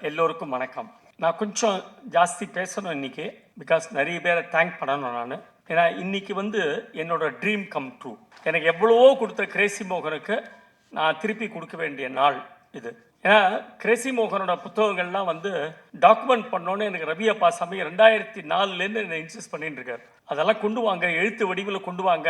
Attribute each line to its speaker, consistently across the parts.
Speaker 1: எல்லோருக்கும் வணக்கம். நான் கொஞ்சம் ஜாஸ்தி பேசணும் இன்னைக்கு, பிகாஸ் நிறைய பேரை தேங்க் பண்ணணும் நான். ஏன்னா இன்னைக்கு என்னோட ட்ரீம் கம் ட்ரூ. எனக்கு எவ்வளவோ கொடுத்த கிரேசி மோகனுக்கு நான் திருப்பி கொடுக்க வேண்டிய நாள் இது. ஏன்னா கிரேசி மோகனோட புத்தகங்கள்லாம் டாக்குமெண்ட் பண்ணோன்னு எனக்கு ரவி அப்பாசாமி 2004 என்னை இன்சிஸ்ட் பண்ணிட்டு இருக்காரு. அதெல்லாம் கொண்டு வாங்க, எழுத்து வடிவில் கொண்டு வாங்க,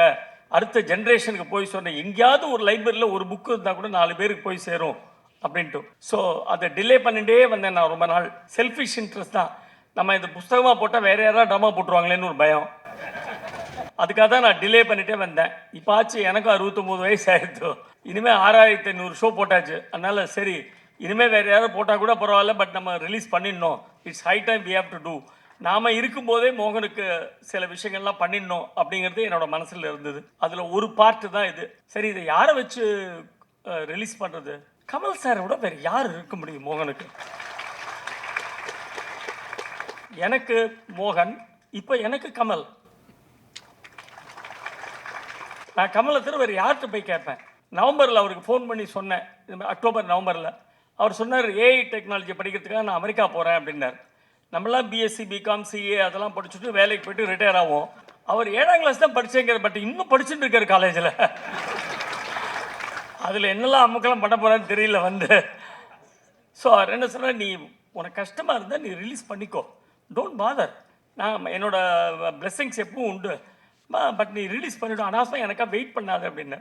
Speaker 1: அடுத்த ஜென்ரேஷனுக்கு போய் சொன்னேன். எங்கேயாவது ஒரு லைப்ரரியில் ஒரு புக்கு இருந்தால் கூட 4 பேருக்கு போய் சேரும் அப்படின்ட்டு. ஸோ அதை டிலே பண்ணிட்டே வந்தேன் நான் ரொம்ப நாள். செல்ஃபிஷ் இன்ட்ரெஸ்ட் தான். நம்ம இந்த புஸ்தகமாக போட்டால் வேறு யாராவது ட்ராமா போட்டுருவாங்களேன்னு ஒரு பயம். அதுக்காக தான் நான் டிலே பண்ணிட்டே வந்தேன். இப்போ ஆச்சு எனக்கும் 69 வயசு ஆயிடுச்சு. இனிமேல் 6500 ஷோ போட்டாச்சு. அதனால் சரி, இனிமேல் வேறு யாராவது போட்டால் கூட பரவாயில்ல, பட் நம்ம ரிலீஸ் பண்ணிடணும். It's high time we have to do. நாம் இருக்கும்போதே மோகனுக்கு சில விஷயங்கள்லாம் பண்ணிடணும் அப்படிங்கிறது என்னோட மனசில் இருந்தது. அதில் ஒரு பார்ட்டு தான் இது. சரி, இதை யாரை வச்சு ரிலீஸ் பண்ணுறது? கமல் சாரை விட வேறு யார் இருக்க முடியும் மோகனுக்கு? எனக்கு மோகன், இப்போ எனக்கு கமல். நான் கமலை தவிர வேறு யார்கிட்ட போய் கேட்பேன்? நவம்பரில் அவருக்கு ஃபோன் பண்ணி சொன்னேன், அக்டோபர் நவம்பரில். அவர் சொன்னார், ஏஐ டெக்னாலஜி படிக்கிறதுக்காக நான் அமெரிக்கா போகிறேன் அப்படின்னார். நம்மளாம் பிஎஸ்சி பிகாம் சிஏ அதெல்லாம் படிச்சுட்டு வேலைக்கு போய்ட்டு ரிட்டையர் ஆகும். அவர் 7ஆம் கிளாஸ் தான் படித்தேங்கிற, பட் இன்னும் படிச்சுட்டு இருக்கார் காலேஜில். அதில் என்னெல்லாம் அம்முக்கெல்லாம் பண்ண போகிறான்னு தெரியல ஸோ அவர் என்ன சொன்னால், நீ உனக்கு கஷ்டமாக இருந்தால் நீ ரிலீஸ் பண்ணிக்கோ, டோன்ட் பாதர், நான் என்னோட பிளெஸ்ஸிங்ஸ் எப்பவும் உண்டு, பட் நீ ரிலீஸ் பண்ணிவிடும், அனாவசியமாக எனக்கா வெயிட் பண்ணாது அப்படின்னு.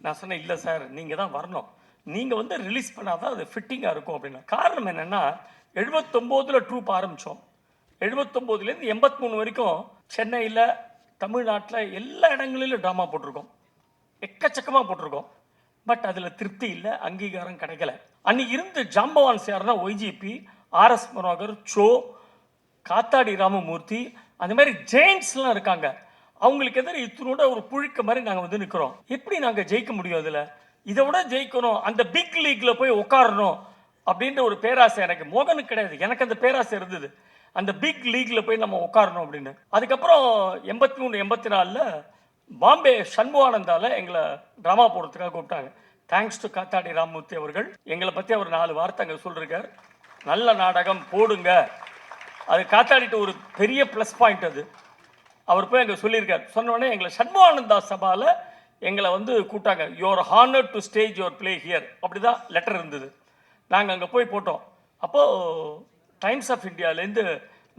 Speaker 1: நான் சொன்னேன், இல்லை சார், நீங்கள் தான் வரணும், நீங்கள் ரிலீஸ் பண்ணாதான் அது ஃபிட்டிங்காக இருக்கும் அப்படின்னா. காரணம் என்னென்னா, 79 ட்ரூப் ஆரம்பித்தோம். 79லேருந்து 83 வரைக்கும் சென்னையில், தமிழ்நாட்டில் எல்லா இடங்களிலும் ட்ராமா போட்டிருக்கோம், எக்கச்சக்கமாக போட்டிருக்கோம். பட் அதில் திருப்தி இல்லை, அங்கீகாரம் கிடைக்கல. அன்றைக்கி இருந்து ஜாம்பவான்ஸ் யாருன்னா ஒய்ஜிபி, ஆர்எஸ் மனோகர், சோ, காத்தாடி ராமமூர்த்தி, அந்த மாதிரி ஜெயின்ஸ்லாம் இருக்காங்க. அவங்களுக்கு எதிர இத்தனோட ஒரு புழுக்க மாதிரி நாங்கள் நிற்கிறோம். எப்படி நாங்கள் ஜெயிக்க முடியும்? அதில் இதை விட ஜெயிக்கணும், அந்த பிக் லீக்கில் போய் உட்காரணும் அப்படின்ற ஒரு பேராசை எனக்கு. மோகனுக்கு கிடையாது, எனக்கு அந்த பேராசை இருந்தது, அந்த பிக் லீக்கில் போய் நம்ம உட்காரணும் அப்படின்னு. அதுக்கப்புறம் 83 84 பாம்பே சண்முகானந்தாவில் எங்களை ட்ராமா போடுறதுக்காக கூப்பிட்டாங்க. தேங்க்ஸ் டு காத்தாடி ராமமூர்த்தி அவர்கள். எங்களை பற்றி அவர் 4 வார்த்தை அங்கே சொல்லியிருக்கார், நல்ல நாடகம் போடுங்க. அது காத்தாடிட்டு ஒரு பெரிய ப்ளஸ் பாயிண்ட். அது அவர் போய் அங்கே சொல்லியிருக்கார். சொன்னோடனே எங்களை சண்முகானந்தா சபாவில் எங்களை கூப்பிட்டாங்க. Your honoured to stage your play here, அப்படி தான் லெட்டர் இருந்தது. நாங்கள் அங்கே போய் போட்டோம். அப்போது டைம்ஸ் ஆஃப் இந்தியாவிலேருந்து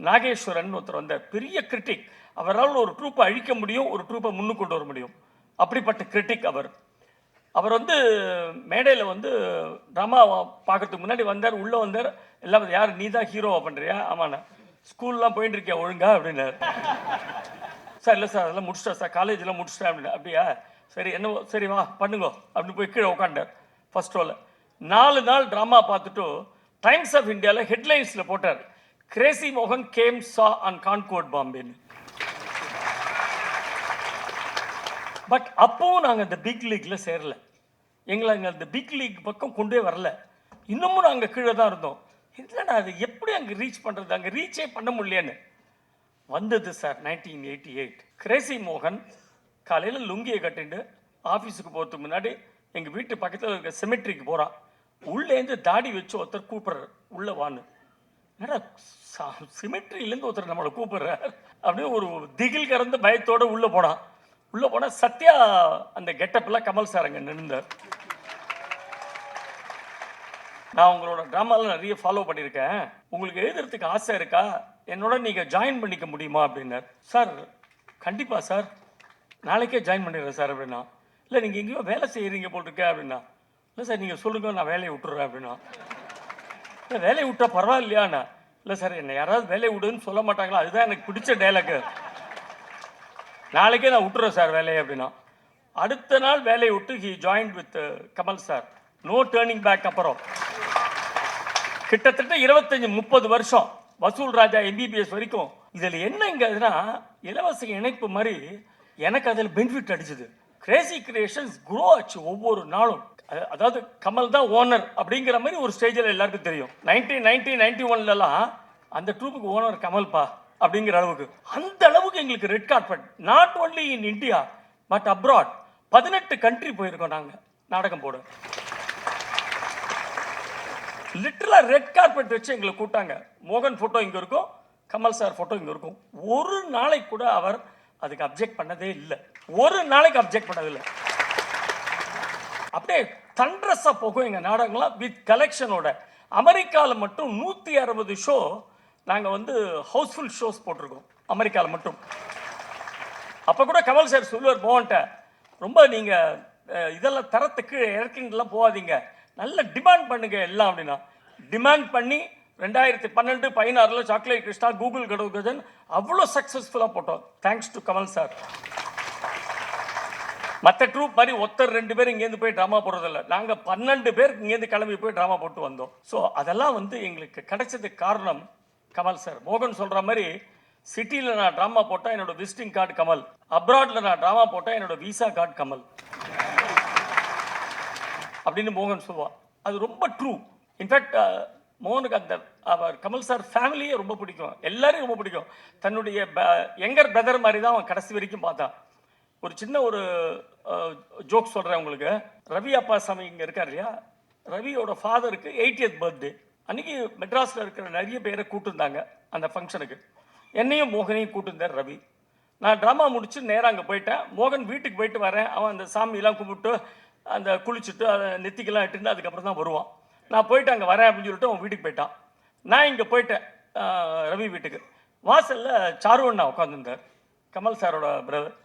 Speaker 1: நாகேஸ்வரன் ஒருத்தர் வந்தார், பெரிய கிரிட்டிக். அவரால் ஒரு ட்ரூப்பை அழிக்க முடியும், ஒரு ட்ரூப்பை முன்னுக்கு கொண்டு வர முடியும், அப்படிப்பட்ட கிரிட்டிக் அவர். அவர் மேடையில் ட்ராமா பார்க்கறதுக்கு முன்னாடி வந்தார், உள்ளே வந்தார். எல்லாம், யார் நீ தான் ஹீரோவா பண்ணுறியா? ஆமாண்ணா. ஸ்கூல்லாம் போயிட்டு இருக்கியா ஒழுங்கா அப்படின்னாரு. சார் இல்லை சார், அதெல்லாம் முடிச்சிட்டா சார், காலேஜெலாம் முடிச்சிட்டேன் அப்படின்னு. அப்படியா, சரி, என்ன, சரி வா பண்ணுங்க அப்படின்னு போய் கீழே உட்காண்டார் ஃபர்ஸ்ட் ரோவில். 4 நாள் ட்ராமா பார்த்துட்டு டைம்ஸ் ஆஃப் இந்தியாவில் ஹெட்லைன்ஸில் போட்டார், கிரேசி மோகன் கேம் சா ஆன் கான்கோர்ட் பாம்பேன்னு. பட் அப்போவும் நாங்கள் இந்த பிக் லீக்கில் சேரல. எங்களை அங்கே அந்த பிக் லீக் பக்கம் கொண்டே வரல. இன்னமும் நாங்கள் கீழே தான் இருந்தோம். இல்லைண்ணா, அது எப்படி அங்கே ரீச் பண்ணுறது, அங்கே ரீச்சே பண்ண முடியலன்னு வந்தது சார் 1988. கிரேசி மோகன் காலையில் லுங்கியை கட்டிட்டு ஆஃபீஸுக்கு போகிறதுக்கு முன்னாடி எங்கள் வீட்டு பக்கத்தில் இருக்க செமெட்ரிக்கு போகிறான். உள்ளேருந்து தாடி வச்சு ஒருத்தர் கூப்பிட்றாரு, உள்ளே வான்னு. ஏன்னா சிமெட்ரியிலேருந்து ஒருத்தர் நம்மளை கூப்பிட்றார் அப்படியே ஒரு திகில் கறந்து பயத்தோடு உள்ளே போனான். உள்ளே போனால் சத்யா அந்த கெட்டப்பெல்லாம் கமல் சார் அங்கே நின்றார். நான் உங்களோட ட்ராமாவில் நிறைய ஃபாலோ பண்ணியிருக்கேன், உங்களுக்கு எழுதுறதுக்கு ஆசை இருக்கா, என்னோட நீங்கள் ஜாயின் பண்ணிக்க முடியுமா அப்படின்னார். சார் கண்டிப்பாக சார், நாளைக்கே ஜாயின் பண்ணிடுறேன் சார் அப்படின்னா. இல்லை, நீங்கள் எங்கேயோ வேலை செய்கிறீங்க போல் இருக்கே அப்படின்னா. இல்லை சார், நீங்கள் சொல்லுங்க, நான் வேலையை விட்டுறேன் அப்படின்னா. இல்லை, வேலையை விட்டா பரவாயில்லையாண்ணா. இல்லை சார், என்னை யாராவது வேலையை விடுன்னு சொல்ல மாட்டாங்களா, அதுதான் எனக்கு பிடிச்ச டைலாக்கு, நாளைக்கே நான் விட்டுறேன் சார் வேலையை அப்படின்னா. அடுத்த நாள் வேலையை விட்டு he join with Kamal sir. No turning back. அப்புறம் கிட்டத்தட்ட 25-30 வருஷம் வசூல் ராஜா எம்பிபிஎஸ் வரைக்கும். இதில் என்ன இங்கன்னா, இலவச இணைப்பு மாதிரி எனக்கு அதில் பெனிஃபிட் அடிச்சுது. கிரேசி கிரியேஷன்ஸ் க்ரோ ஆச்சு ஒவ்வொரு நாளும். அதாவது கமல் தான் ஓனர் அப்படிங்கிற மாதிரி ஒரு ஸ்டேஜில் எல்லாருக்கும் தெரியும். 1991 அந்த ட்ரூப்புக்கு ஓனர் கமல்பா அப்படிங்கிற அளவுக்கு, அந்த அளவுக்கு எங்களுக்கு red carpet. Not only in India but abroad. 18 country போயிருக்கோம் நாங்கள் நாடகம் போட. லிட்டரலாக ரெட் கார்பெட் வச்சு எங்களை கூட்டாங்க. மோகன் ஃபோட்டோ இங்கே இருக்கும், கமல் சார் ஃபோட்டோ இங்கே இருக்கும். ஒரு நாளைக்கு கூட அவர் அதுக்கு அப்ஜெக்ட் பண்ணதே இல்லை. ஒரு நாளைக்கு அப்ஜெக்ட் பண்ணதில்லை. அப்படியே தண்ட்ரஸாக போகும் எங்கள் நாடகங்களாம் வித் கலெக்ஷனோட. அமெரிக்காவில் மட்டும் 160 ஷோ நாங்கள் வந்து ஹவுஸ்ஃபுல் ஷோஸ் போட்டிருக்கோம் அமெரிக்காவில் மட்டும். அப்போ கூட கமல் சார் சொல்லுவார் மோகன்ட்ட, ரொம்ப நீங்கள் இதெல்லாம் தரத்துக்கு இறக்கிங்கெல்லாம் போகாதீங்க, நல்ல டிமாண்ட் பண்ணுங்க எல்லாம் அப்படின்னா. டிமாண்ட் பண்ணி 2012-16 சாக்லேட் கிருஷ்ணா, கூகுள் கடவு கஜன் அவ்வளோ சக்ஸஸ்ஃபுல்லாக போட்டோம். Thanks to Kamal sir. மற்ற ட்ரூப் மாதிரி ஒருத்தர் 2 பேர் இங்கேருந்து போய் ட்ராமா போடுறதில்ல. நாங்கள் 12 பேர் இங்கேருந்து கிளம்பி போய் ட்ராமா போட்டு வந்தோம். ஸோ அதெல்லாம் வந்து எங்களுக்கு கிடைச்சதுக்கு காரணம் கமல் சார். மோகன் சொல்கிற மாதிரி சிட்டியில் நான் ட்ராமா போட்டால் என்னோட விசிட்டிங் கார்டு கமல், அப்ராடில் நான் ட்ராமா போட்டால் என்னோட விசா கார்டு கமல் அப்படின்னு மோகன் சொல்லுவான். அது ரொம்ப ட்ரூ. இன்ஃபேக்ட் மோகனுக்கு அந்த அவர் கமல் சார் ஃபேமிலியே ரொம்ப பிடிக்கும், எல்லாரையும் ரொம்ப பிடிக்கும். தன்னுடைய யங்கர் பிரதர் மாதிரி தான் அவன் கடைசி வரைக்கும் பார்த்தான். ஒரு சின்ன ஒரு ஜோக் சொல்கிறேன் உங்களுக்கு. ரவி அப்பாசாமி இங்கே இருக்கார் இல்லையா, ரவியோட ஃபாதருக்கு 80th பர்த்டே அன்றைக்கி மெட்ராஸில் இருக்கிற நிறைய பேரை கூப்பிட்டுருந்தாங்க அந்த ஃபங்க்ஷனுக்கு. என்னையும் மோகனையும் கூப்பிட்டுருந்தார் ரவி. நான் ட்ராமா முடிச்சு நேராக அங்கே போயிட்டேன். மோகன் வீட்டுக்கு போயிட்டு வரேன். அவன் அந்த சாமியெல்லாம் கும்பிட்டு அந்த குளிச்சுட்டு அதை நெத்திக்கெல்லாம் இட்டுன்னு அதுக்கப்புறம் தான் வருவான். நான் போயிட்டு அங்கே வரேன் அப்படின்னு சொல்லிட்டு அவன் வீட்டுக்கு போயிட்டான். நான் இங்கே போயிட்டேன் ரவி வீட்டுக்கு. வாசலில் சாருவண்ணா உட்காந்துருந்தார், கமல் சாரோட பிரதர்.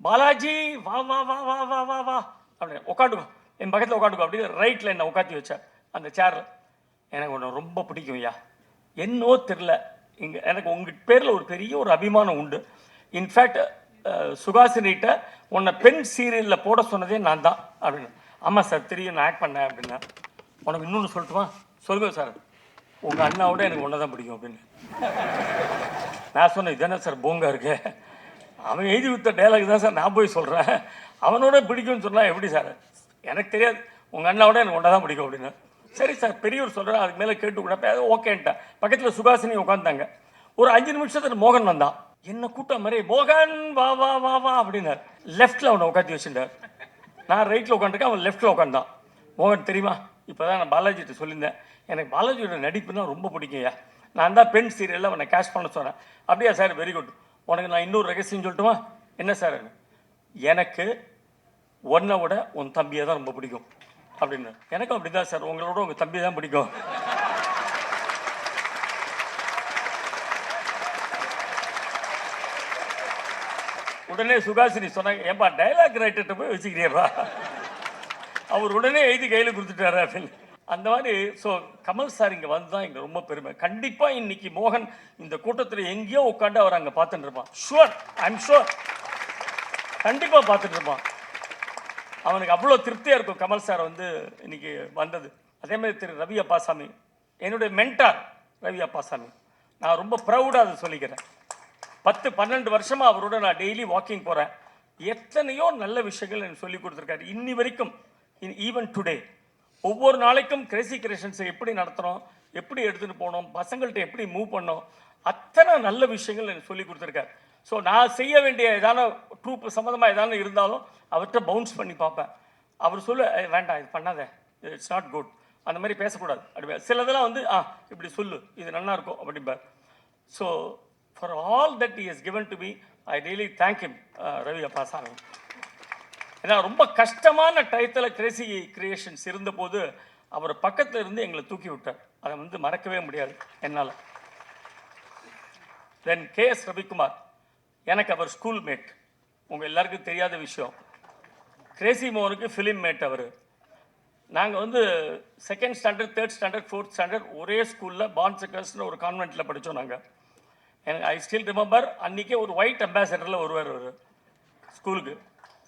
Speaker 1: பாலாஜி வா வா வா வா வா வா வா அப்படின்னு உட்காந்துக்கோ, என் பக்கத்தில் உட்காந்துக்கோ அப்படின்னு ரைட்டில் என்னை உட்காத்தி வச்சார் அந்த சேரில். எனக்கு ஒன்று ரொம்ப பிடிக்கும் ஐயா, என்னோ தெரில, இங்கே எனக்கு உங்கள் பேரில் ஒரு பெரிய ஒரு அபிமானம் உண்டு. இன்ஃபேக்ட் சுகாசினிகிட்ட உன்னை பெண் சீரியலில் போட சொன்னதே நான் தான் அப்படின்னு. ஆமாம் சார் தெரியும், நான் ஆக்ட் பண்ணேன் அப்படின்னா. உனக்கு இன்னொன்று சொல்லட்டுமா? சொல்லுங்க சார். உங்கள் அண்ணாவோட எனக்கு ஒன்றை தான் பிடிக்கும் அப்படின்னு. நான் சொன்னேன், இதுதானே சார் போங்கா இருக்கு, அவன் எழுதி விட்ட டைலாக் தான் சார் நான் போய் சொல்கிறேன், அவனோட பிடிக்கும்னு சொன்னால் எப்படி சார்? எனக்கு தெரியாது, உங்கள் அண்ணாவோட எனக்கு ஒன்றை தான் பிடிக்கும் அப்படின்னு. சரி சார் பெரியவர் சொல்கிறேன், அதுக்கு மேலே கேட்டு கூட ஓகேன்ட்டேன். பக்கத்தில் சுகாசினி உட்காந்தாங்க. ஒரு 5 நிமிஷத்தில் மோகன் வந்தான். என்ன கூட்டம் மாதிரி மோகன் வா வா வா வா அப்படின்னார். லெஃப்டில் அவனை உட்காந்து வச்சுட்டார். நான் ரைட்டில் உட்காந்துருக்கேன், அவன் லெஃப்ட்டில் உட்காந்தான். மோகன் தெரியுமா, இப்போ தான் நான் பாலாஜிட்ட சொல்லியிருந்தேன், எனக்கு பாலாஜியோட நடிப்புனா ரொம்ப பிடிக்கும்யா, நான் தான் பெண் சீரியலில் அவனை கேஷ் பண்ண சொன்னேன். அப்படியா சார், வெரி குட். உனக்கு நான் இன்னொரு ரகசியம் சொல்லட்டுமா? என்ன சார்? எனக்கு உன்னை விட உன் தம்பியை தான் ரொம்ப பிடிக்கும் அப்படின்னு. எனக்கும் அப்படி தான் சார், உங்களோட உங்கள் தம்பி தான் பிடிக்கும். உடனே சுகாசினி சொன்னாங்க, ஏன்பா டைலாக் ரைட்டர்கிட்ட போய் வச்சுக்கிறியப்பா, அவர் உடனே எழுதி கையில் கொடுத்துட்டாரு அப்படின்னு. அந்த மாதிரி. ஸோ கமல் சார் இங்கே வந்து தான் எங்களுக்கு ரொம்ப பெருமை. கண்டிப்பாக இன்னைக்கு மோகன் இந்த கூட்டத்தில் எங்கேயோ உட்காந்து அவர் அங்கே பார்த்துட்டு இருப்பான். ஷுவர், ஐம் ஷுவர், கண்டிப்பாக பார்த்துட்டு இருப்பான். அவனுக்கு அவ்வளோ திருப்தியாக இருக்கும் கமல் சார் வந்து இன்னைக்கு வந்தது. அதே மாதிரி திரு ரவி அப்பாசாமி, என்னுடைய மென்டார் ரவி அப்பாசாமி, நான் ரொம்ப ப்ரௌடாக அதை சொல்லிக்கிறேன். 10-12 வருஷமாக அவரோட நான் டெய்லி வாக்கிங் போகிறேன். எத்தனையோ நல்ல விஷயங்கள் எனக்கு சொல்லி கொடுத்துருக்காரு இன்னி வரைக்கும். ஈவன் டுடே ஒவ்வொரு நாளைக்கும் கிரேசி கிரியேஷன்ஸை எப்படி நடத்துகிறோம், எப்படி எடுத்துகிட்டு போனோம், பசங்கள்கிட்ட எப்படி மூவ் பண்ணோம், அத்தனை நல்ல விஷயங்கள் எனக்கு சொல்லி கொடுத்துருக்காரு. ஸோ நான் செய்ய வேண்டிய ஏதான ட்ரூப் சம்மந்தமாக ஏதான இருந்தாலும் அவர்கிட்ட பவுன்ஸ் பண்ணி பார்ப்பேன். அவர் சொல்ல வேண்டாம் இது பண்ணாத, இட்ஸ் நாட் குட், அந்த மாதிரி பேசக்கூடாது அப்படி. சிலதெல்லாம் வந்து இப்படி சொல்லு, இது நல்லா இருக்கும் அப்படிம்பார். So for all that he has given to me, I really thank him Ravi Appasamy. ஏன்னா ரொம்ப கஷ்டமான டயத்தில் கிரேசி கிரியேஷன்ஸ் இருந்தபோது அவர் பக்கத்தில் இருந்து எங்களை தூக்கி விட்டார். அதை வந்து மறக்கவே முடியாது என்னால். தென் KS ரவிக்குமார், எனக்கு அவர் ஸ்கூல் மேட். உங்கள் எல்லாருக்கும் தெரியாத விஷயம், கிரேசி மோகனுக்கு ஃபிலிம் மேட் அவர். நாங்கள் வந்து 2nd standard 3rd standard 4th standard ஒரே ஸ்கூலில் பான்செக்கர்ஸ்னு ஒரு கான்வெண்ட்டில் படித்தோம் நாங்கள். எனக்கு ஐ ஸ்டில் ரிமெம்பர், அன்றைக்கே ஒரு ஒயிட் அம்பாசடரில் வருவார் அவர் ஸ்கூலுக்கு.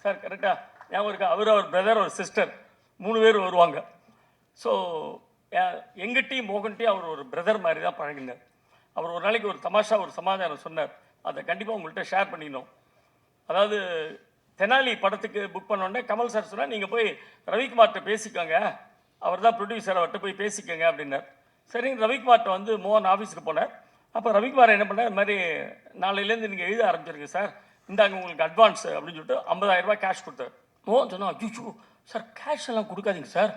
Speaker 1: சார் கரெக்டாக ஞாபகம் இருக்கா? அவர் பிரதர் ஒரு சிஸ்டர் 3 பேர் வருவாங்க. ஸோ எங்கிட்டையும் மோகன்ட்டையும் அவர் ஒரு பிரதர் மாதிரி தான் பழகினார். அவர் ஒரு நாளைக்கு ஒரு தமாஷா ஒரு சமாதானம் சொன்னார், அதை கண்டிப்பாக உங்கள்கிட்ட ஷேர் பண்ணிக்கணும். அதாவது தெனாலி படத்துக்கு புக் பண்ணோடனே கமல் சார் சொன்னால், நீங்கள் போய் ரவிக்குமார்கிட்ட பேசிக்கோங்க, அவர் தான் ப்ரொடியூசர், அவர்கிட்ட போய் பேசிக்கோங்க அப்படின்னார். சரிங்க, ரவிக்குமார்கிட்ட வந்து மோகன் ஆஃபீஸுக்கு போனார். அப்போ ரவிக்குமார் என்ன பண்ணார், இது மாதிரி நாளையிலேருந்து நீங்கள் எழுத ஆரம்பிச்சிருங்க சார், இந்தாங்க உங்களுக்கு அட்வான்ஸ் அப்படின்னு சொல்லிட்டு 50,000 ரூபாய் கேஷ் கொடுத்தார். மோகன் சொன்னால், அஜிச்சோ சார் கேஷ் எல்லாம் கொடுக்காதீங்க சார்,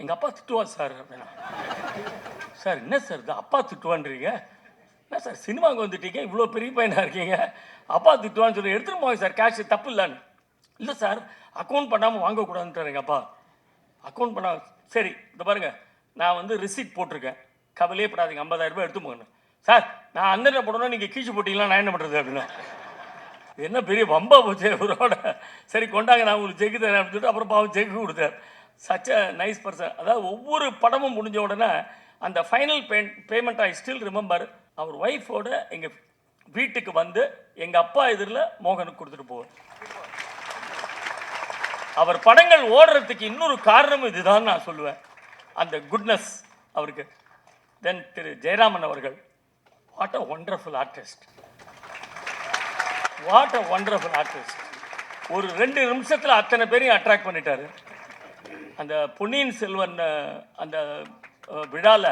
Speaker 1: எங்கள் அப்பா திட்டுவார் சார் அப்படின்னா. சார் என்ன சார் இது அப்பா திட்டுவான்றீங்க? என்ன சார் சினிமாவுக்கு வந்துட்டீங்க, இவ்வளோ பெரிய பையனாக இருக்கீங்க, அப்பா திட்டுவான்னு சொல்லி எடுத்துகிட்டு போங்க சார், கேஷ் தப்பு இல்லைன்னு. இல்லை சார் அக்கௌண்ட் பண்ணாமல் வாங்கக்கூடாதுன்றார் எங்கள் அப்பா. அக்கௌண்ட் பண்ண சரி இந்த பாருங்கள், நான் வந்து ரிசீட் போட்டிருக்கேன், கவலையே படாதீங்க, 50,000 ரூபாய் எடுத்து போங்கண்ணா. சார் நான் அந்த போடணும், நீங்கள் கீழ்ச்சி போட்டிங்களா, நான் என்ன பண்ணுறது அப்படின்னா. என்ன பெரிய வம்பா போச்சு அவரோட. சரி கொண்டாங்க, நான் உங்களுக்கு செக்கு தரேன் அப்படின்னு சொல்லிட்டு அப்புறம் பாவம் செக்கு கொடுத்தார். Such a nice person. அதாவது ஒவ்வொரு படமும் முடிஞ்ச உடனே அந்த final payment I still remember. அவர் ஒய்ஃபோட எங்கள் வீட்டுக்கு வந்து எங்கள் அப்பா எதிரில் மோகனுக்கு கொடுத்துட்டு போவார். அவர் படங்கள் ஓடுறதுக்கு இன்னொரு காரணம் இதுதான் நான் சொல்லுவேன், அந்த குட்னஸ் அவருக்கு. தென் திரு ஜெயராமன் அவர்கள், what a wonderful artist, what a wonderful artist. ஒரு 2 நிமிஷத்தில் அத்தனை பேரையும் அட்ராக்ட் பண்ணிட்டாரு. அந்த பொன்னியின் செல்வன் அந்த விழாவில்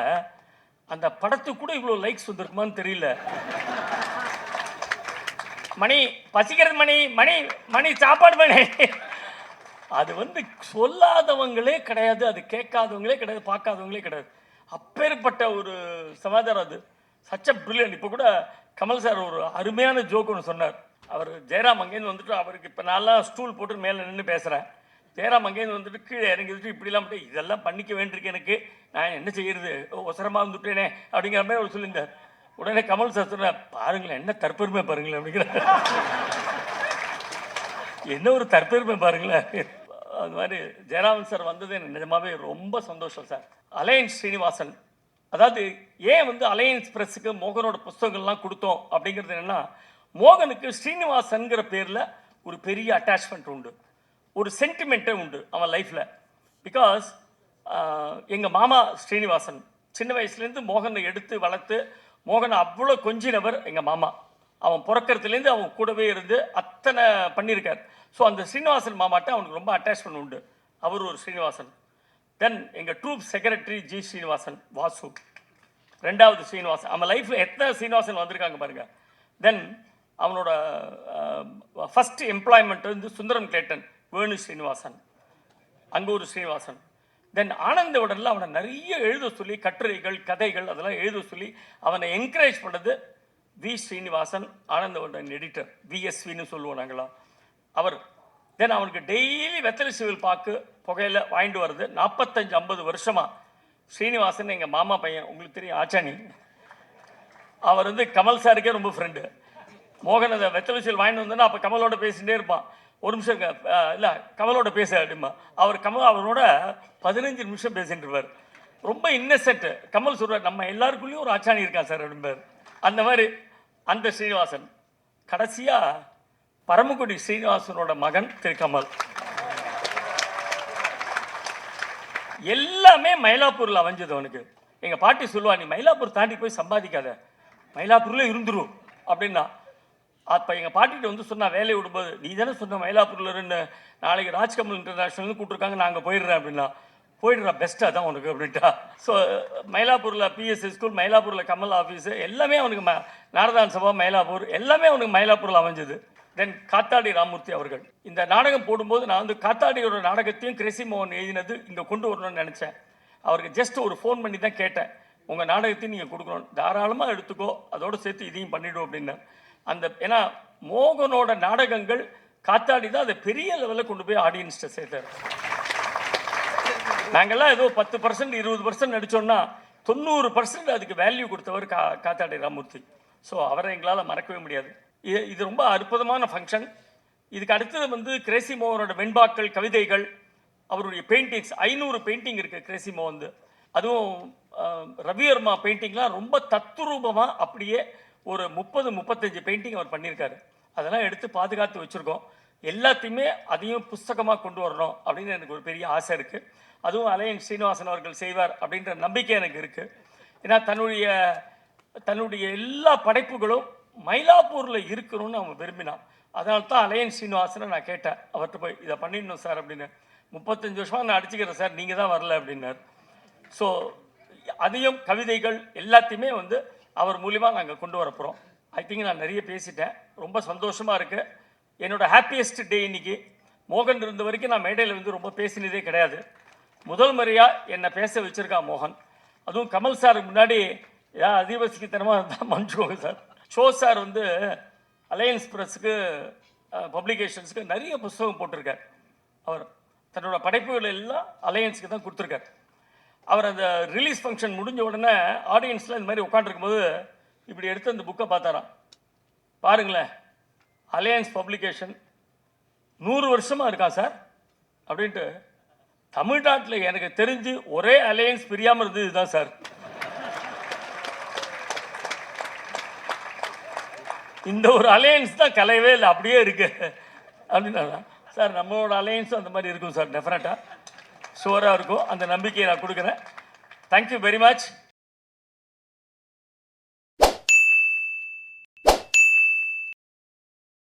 Speaker 1: அந்த படத்துக்கு கூட இவ்வளோ லைக்ஸ் வந்திருக்குமான்னு தெரியல. மணி பசிக்கிறது, மணி மணி மணி சாப்பாடு மணி. அது வந்து சொல்லாதவங்களே கிடையாது, அது கேட்காதவங்களே கிடையாது, பார்க்காதவங்களே கிடையாது. அப்பேற்பட்ட ஒரு சமாச்சாரம் அது. சச்ச பிரில்லியன்ட். இப்போ கூட கமல் சார் ஒரு அருமையான ஜோக் ஒன்று சொன்னார். அவர் ஜெயராம் அங்கேருந்து வந்துட்டு, அவருக்கு இப்போ நான்லாம் ஸ்டூல் போட்டு மேலே நின்று பேசுகிறேன், ஜெயராம் அங்கேருந்து வந்துட்டு கீழே இறங்கி வந்துட்டு இப்படிலாம் போட்டு இதெல்லாம் பண்ணிக்க வேண்டியிருக்கு, எனக்கு நான் என்ன செய்யறது, ஒசரமாக வந்துட்டேனே அப்படிங்கிற மாதிரி அவர் சொல்லியிருந்தார். உடனே கமல் சார் சொன்னார், பாருங்களேன் என்ன தற்பெருமை பாருங்களேன் அப்படிங்கிற. என்ன ஒரு தற்பெருமை பாருங்களேன். அது மாதிரி ஜெயராமன் சார் வந்தது எனக்கு நிஜமாவே ரொம்ப சந்தோஷம் சார். அலையன்ஸ் ஸ்ரீனிவாசன், அதாவது ஏன் வந்து அலையன்ஸ் பிரஸுக்கு மோகனோட புஸ்தகங்கள்லாம் கொடுத்தோம் அப்படிங்கிறது என்னென்னா, மோகனுக்கு ஸ்ரீனிவாசன்கிற பேரில் ஒரு பெரிய அட்டாச்மெண்ட் உண்டு, ஒரு சென்டிமெண்ட்டே உண்டு அவன் லைஃப்பில். பிகாஸ் எங்கள் மாமா ஸ்ரீனிவாசன் சின்ன வயசுலேருந்து மோகனை எடுத்து வளர்த்து, மோகனை அவ்வளோ கொஞ்சினவர் எங்கள் மாமா. அவன் பிறக்கிறதுலேருந்து அவன் கூடவே இருந்து அத்தனை பண்ணியிருக்கார். ஸோ அந்த ஸ்ரீனிவாசன் மாமாட்ட அவனுக்கு ரொம்ப அட்டாச்மெண்ட் உண்டு. அவர் ஒரு ஸ்ரீனிவாசன். தென் எங்கள் troupe secretary G Srinivasan, Vasu 2வது ஸ்ரீனிவாசன். அவன் லைஃப்பில் எத்தனை ஸ்ரீனிவாசன் வந்திருக்காங்க பாருங்கள். தென் அவனோட ஃபஸ்ட் எம்ப்ளாய்மெண்ட் வந்து சுந்தரம் கிளேட்டன், வேணு ஸ்ரீனிவாசன், அங்கே ஒரு ஸ்ரீனிவாசன். தென் ஆனந்தவுடனில் அவனை நிறைய எழுத சொல்லி, கட்டுரைகள் கதைகள் அதெல்லாம் எழுத சொல்லி அவனை என்கரேஜ் பண்ணது வி ஸ்ரீனிவாசன், ஆனந்தவுடன் எடிட்டர், விஎஸ்வின்னு சொல்லுவோம் நாங்களாம் அவர். தென் அவனுக்கு டெய்லி வெத்தலை சிவில் பாக்கு புகையில வாங்கிட்டு வருது 45-50 வருஷமாக. ஸ்ரீனிவாசன் எங்கள் மாமா பையன், உங்களுக்கு தெரியும், ஆச்சானி. அவர் வந்து கமல் சாருக்கே ரொம்ப ஃப்ரெண்டு. மோகன் அதை வெத்தலை சிவில் வாங்கிட்டு வந்தோன்னா அப்போ கமலோட பேசிகிட்டே இருப்பான். ஒரு நிமிஷம் இல்லை கமலோட பேச அப்படிமா. அவரோட 15 நிமிஷம் பேசிட்டு இருப்பார். ரொம்ப இன்னசென்ட். கமல் சொல்கிறார், நம்ம எல்லாருக்குள்ளேயும் ஒரு ஆச்சானி இருக்கான் சார் அப்படிம்பார். அந்த மாதிரி அந்த ஸ்ரீனிவாசன். கடைசியாக பரமக்குடி ஸ்ரீனிவாசனோட மகன் திரு கமல். எல்லாமே மயிலாப்பூரில் அமைஞ்சது அவனுக்கு. எங்கள் பாட்டி சொல்லுவா, நீ மயிலாப்பூர் தாண்டி போய் சம்பாதிக்காத, மயிலாப்பூரில் இருந்துரும் அப்படின்னா. அப்போ எங்கள் பாட்டிகிட்ட வந்து சொன்னால், வேலையை விடும்போது, நீ தானே சொன்ன மயிலாப்பூரில் இருந்து நாளைக்கு ராஜ்கமல் இன்டர்நேஷ்னல் கூப்பிட்டுருக்காங்க, நாங்கள் போயிடுறேன் அப்படின்னா. போயிடுறா, பெஸ்ட்டாக தான் உனக்கு அப்படின்ட்டா. ஸோ மயிலாப்பூரில் பிஎஸ்சி ஸ்கூல், மயிலாப்பூரில் கமல் ஆஃபீஸு எல்லாமே அவனுக்கு, நாரதான் சபா மயிலாப்பூர் எல்லாமே அவனுக்கு மயிலாப்பூரில் அமைஞ்சது. தென் காத்தாடி ராமூர்த்தி அவர்கள். இந்த நாடகம் போடும்போது நான் வந்து காத்தாடியோட நாடகத்தையும் கிரேசி மோகன் எழுதினது இங்கே கொண்டு வரணும்னு நினச்சேன். அவருக்கு ஜஸ்ட் ஒரு ஃபோன் பண்ணி தான் கேட்டேன், உங்கள் நாடகத்தையும் நீங்கள் கொடுக்கணும், தாராளமாக எடுத்துக்கோ, அதோடு சேர்த்து இதையும் பண்ணிவிடும் அப்படின்னு. அந்த ஏன்னா மோகனோட நாடகங்கள் காத்தாடி தான் அதை பெரிய லெவலில் கொண்டு போய் ஆடியன்ஸ்ட்டை சேர்த்தார். நாங்கள்லாம் ஏதோ 10% 20% நடித்தோன்னா 90% அதுக்கு வேல்யூ கொடுத்தவர் காத்தாடி ராமூர்த்தி. ஸோ அவரை எங்களால் மறக்கவே முடியாது. இது ரொம்ப அற்புதமான ஃபங்க்ஷன். இதுக்கு அடுத்தது வந்து கிரேசி மோகனோட வெண்பாக்கள், கவிதைகள், அவருடைய பெயிண்டிங்ஸ் 500 பெயிண்டிங் இருக்குது கிரேசி மோகன். அதுவும் ரவிவர்மா பெயிண்டிங்லாம் ரொம்ப தத்துரூபமாக அப்படியே ஒரு 30-35 பெயிண்டிங் அவர் பண்ணியிருக்காரு. அதெல்லாம் எடுத்து பாதுகாத்து வச்சுருக்கோம். எல்லாத்தையுமே அதையும் புஸ்தகமாக கொண்டு வரணும் அப்படின்னு எனக்கு ஒரு பெரிய ஆசை இருக்குது. அதுவும் அலையன்ஸ் ஸ்ரீனிவாசன் அவர்கள் செய்வார் அப்படின்ற நம்பிக்கை எனக்கு இருக்குது. ஏன்னா தன்னுடைய எல்லா படைப்புகளும் மயிலாப்பூரில் இருக்கணும்னு அவன் விரும்பினான். அதனால தான் அலையன்ஸ் ஸ்ரீனிவாசனை நான் கேட்டேன், அவர்கிட்ட போய் இதை பண்ணிடணும் சார் அப்படின்னு. 35 வருஷமாக நான் அடிச்சுக்கிறேன் சார், நீங்கள் தான் வரல அப்படின்னார். ஸோ அதையும் கவிதைகள் எல்லாத்தையுமே வந்து அவர் மூலியமாக நாங்கள் கொண்டு வர போகிறோம். ஐ திங்க் நான் நிறைய பேசிட்டேன், ரொம்ப சந்தோஷமாக இருக்குது. என்னோடய ஹாப்பியஸ்ட் டே இன்னைக்கு. மோகன் இருந்த வரைக்கும் நான் மேடையில் வந்து ரொம்ப பேசினதே கிடையாது. முதல் முறையாக என்னை பேச வச்சுருக்கான் மோகன். அதுவும் கமல் சாருக்கு முன்னாடி அதிபசித்தனமாக இருந்தால் மன்னிச்சுக்கோங்க சார். ஷோ சார் வந்து அலையன்ஸ் ப்ரெஸ்ஸுக்கு பப்ளிகேஷன்ஸுக்கு நிறைய புஸ்தகம் போட்டிருக்கார். அவர் தன்னோட படைப்புகள் எல்லாம் அலையன்ஸுக்கு தான் கொடுத்துருக்கார். அவர் அந்த ரிலீஸ் ஃபங்க்ஷன் முடிஞ்ச உடனே ஆடியன்ஸில் இந்த மாதிரி உட்காந்துருக்கும்போது இப்படி எடுத்து அந்த புக்கை பார்த்தாராம். பாருங்களேன், அலையன்ஸ் பப்ளிகேஷன் 100 வருஷமாக இருக்கா சார் அப்படின்ட்டு. தமிழ்நாட்டில் எனக்கு தெரிஞ்சு ஒரே அலையன்ஸ் பிரியாமல் இருந்தது இதுதான் சார். இந்த ஒரு அலையன்ஸ் தான் கலையவே இல்லை, அப்படியே இருக்கு அப்படின்னா சார் நம்மளோட அலையன்ஸும் அந்த மாதிரி இருக்கும் சார். டெஃபினட்டாக ஷுவராக இருக்கும். அந்த நம்பிக்கையை நான் கொடுக்குறேன். Thank you very much.